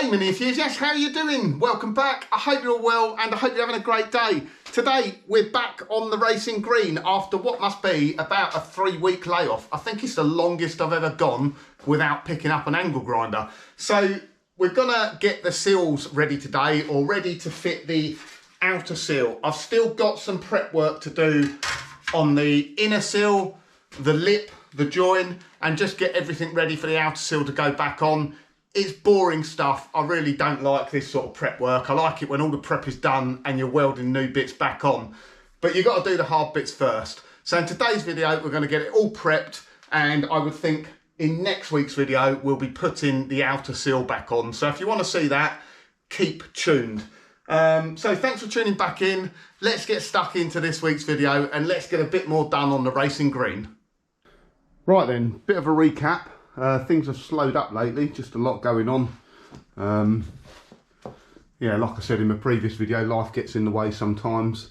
Hey mini enthusiasts, how are you doing? Welcome back. I hope you're all well and I hope you're having a great day. Today we're back on the Racing Green after what must be about a 3-week layoff. I think it's the longest I've ever gone without picking up an angle grinder. So we're gonna get the sills ready today, or ready to fit the outer sill. I've still got some prep work to do on the inner sill, the lip, the join, and just get everything ready for the outer sill to go back on. It's boring stuff. I really don't like this sort of prep work. I like it when all the prep is done and you're welding new bits back on. But you've got to do the hard bits first. So in today's video, we're going to get it all prepped, and I would think in next week's video, we'll be putting the outer sill back on. So if you want to see that, keep tuned. So thanks for tuning back in. Let's get stuck into this week's video and let's get a bit more done on the Racing Green. Right then, bit of a recap. Things have slowed up lately, just a lot going on. Yeah, like I said in my previous video, life gets in the way sometimes.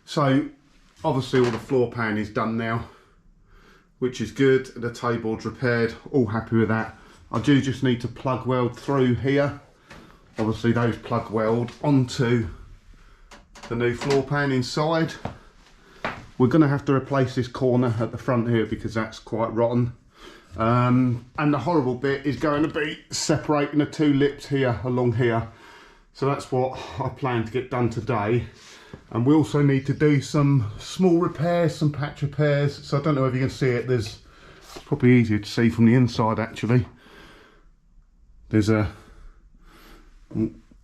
So obviously all the floor pan is done now, which is good. The T-board's repaired, all happy with that. I do just need to plug weld through here. Obviously those plug weld onto the new floor pan inside. We're going to have to replace this corner at the front here because that's quite rotten. And the horrible bit is going to be separating the two lips here along here. So that's what I plan to get done today. And we also need to do some small repairs, some patch repairs. So I don't know if you can see it. It's probably easier to see from the inside actually. There's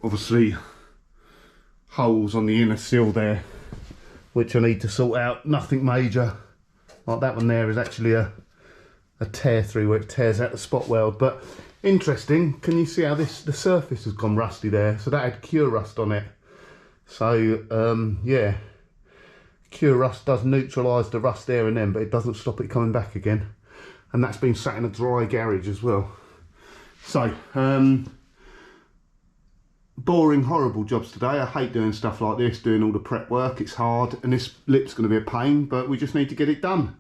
obviously holes on the inner sill there, which I need to sort out. Nothing major. Like that one there is actually a tear through where it tears out the spot weld. But interesting, can you see how the surface has gone rusty there? So that had cure rust on it. So yeah, cure rust does neutralise the rust there and then, but it doesn't stop it coming back again. And that's been sat in a dry garage as well. So boring, horrible jobs today. I hate doing stuff like this, doing all the prep work. It's hard, and this lip's going to be a pain, but we just need to get it done.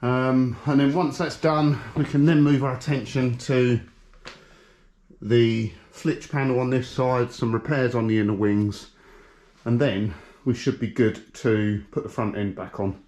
And then once that's done, we can then move our attention to the flitch panel on this side, some repairs on the inner wings, and then we should be good to put the front end back on.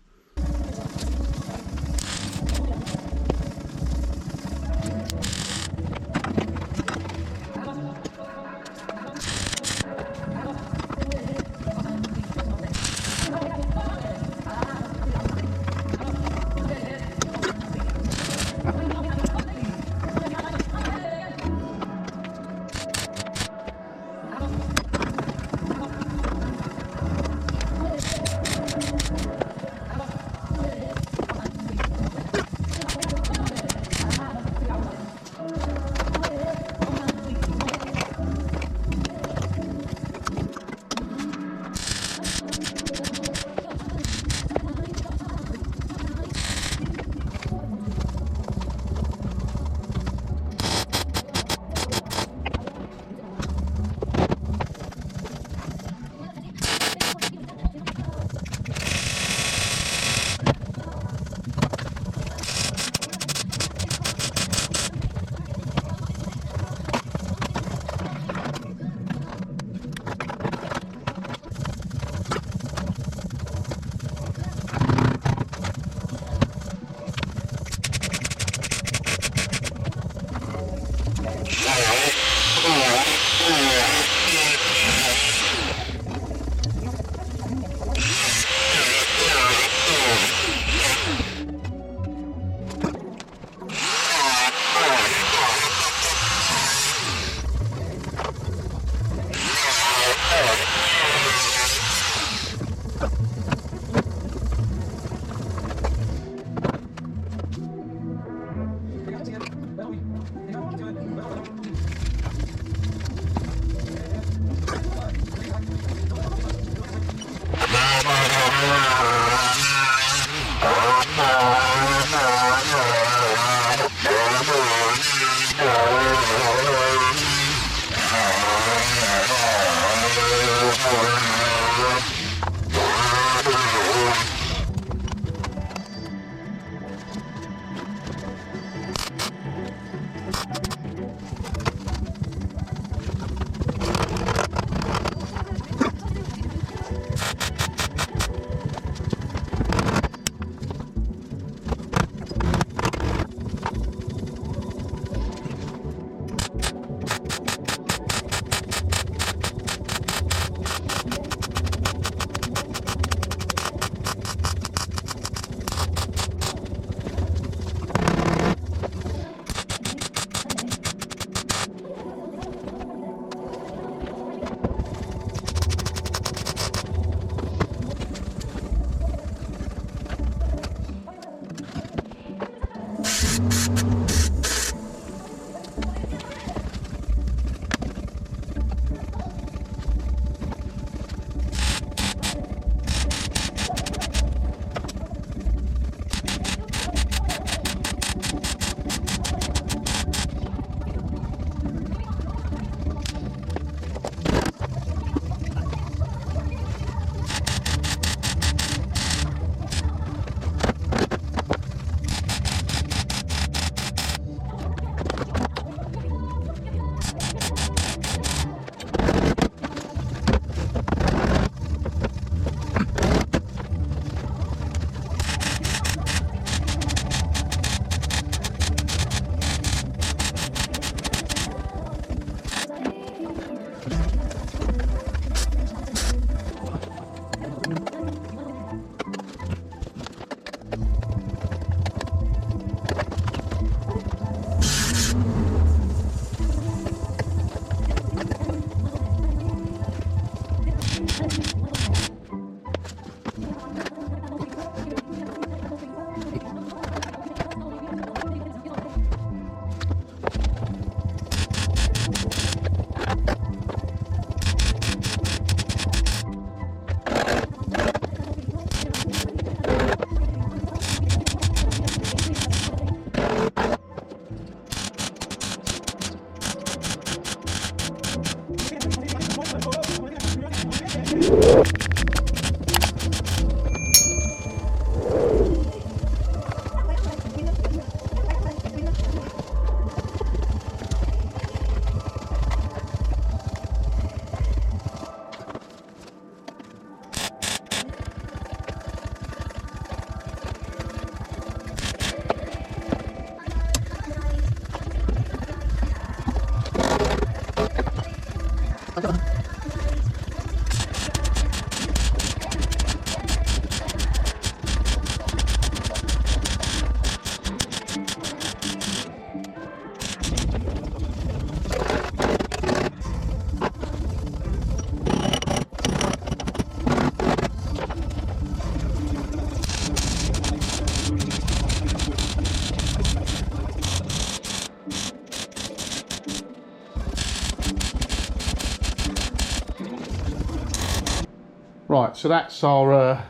Right, so that's our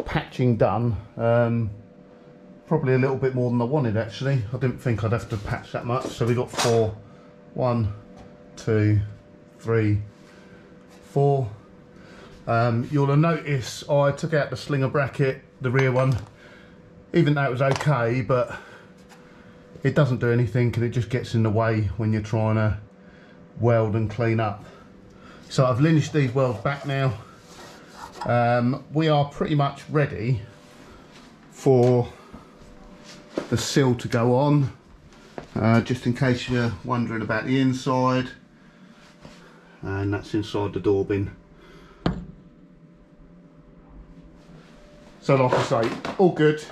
patching done. Probably a little bit more than I wanted actually. I didn't think I'd have to patch that much. So we got 4, 1, 2, 3, 4. You'll have noticed I took out the slinger bracket, the rear one, even though it was okay, but it doesn't do anything and it just gets in the way when you're trying to weld and clean up. So I've linched these welds back now. We are pretty much ready for the sill to go on. Just in case you're wondering about the inside, and that's inside the door bin. So like I say, all good.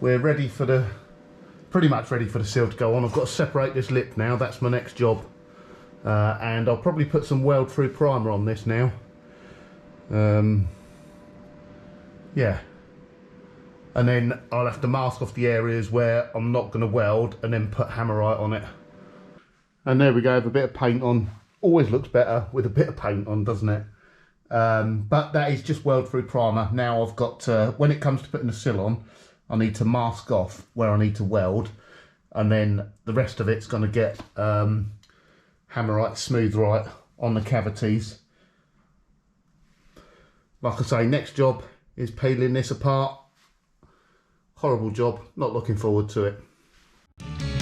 We're ready for the, pretty much ready for the sill to go on. I've got to separate this lip now, that's my next job. And I'll probably put some weld through primer on this now. Yeah. And then I'll have to mask off the areas where I'm not going to weld and then put hammerite on it. And there we go, with a bit of paint on. Always looks better with a bit of paint on, doesn't it? But that is just weld through primer. Now I've got to, when it comes to putting the sill on, I need to mask off where I need to weld, and then the rest of it's going to get hammerite smooth right on the cavities. Like I say, next job is peeling this apart. Horrible job, not looking forward to it.